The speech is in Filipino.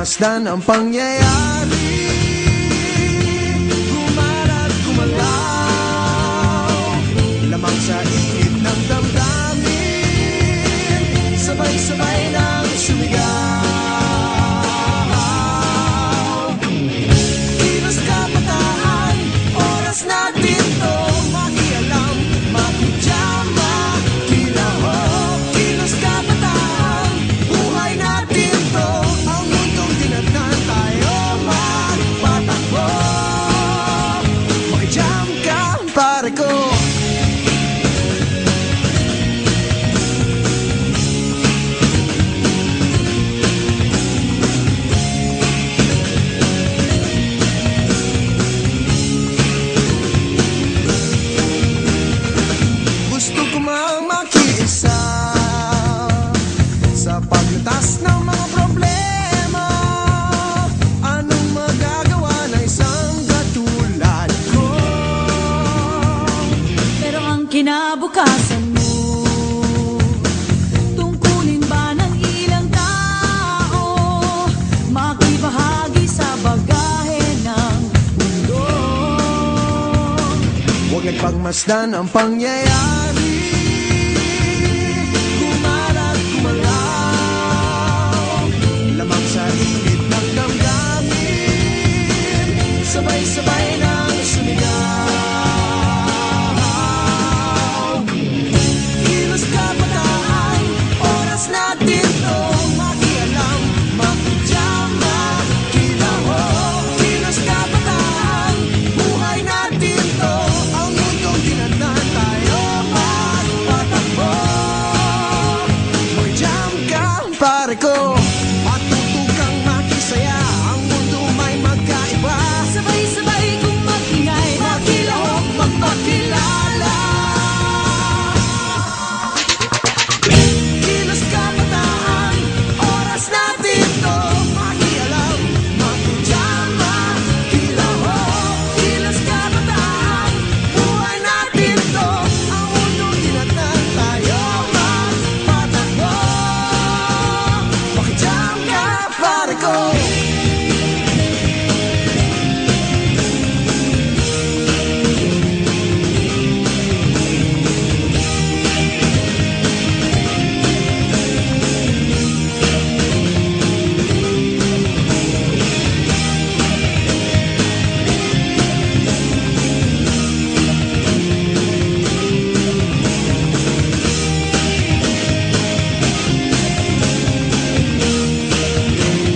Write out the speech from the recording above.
nagpagmasdan ang pangyayari. Gumarat, gumalaw, lamang sa init ng damdamin, sabay-sabay nang sumigaw. Kilos kabataan, oras natin to makialam, makijama, kilaho. Kilos kabataan, buhay natin to, ang mundong tinatnan tayo magpatakbo. Makijam ka, pare ko. Gusto ko mang makiisa sa paglutas ng mga problema. Anong magagawa ng isang katulad ko? Pero ang kinabukasan mo, tungkulin ba ng ilang tao makibahagi sa bagahe ng mundo? Huwag nagpagmasdan ang pangyayari.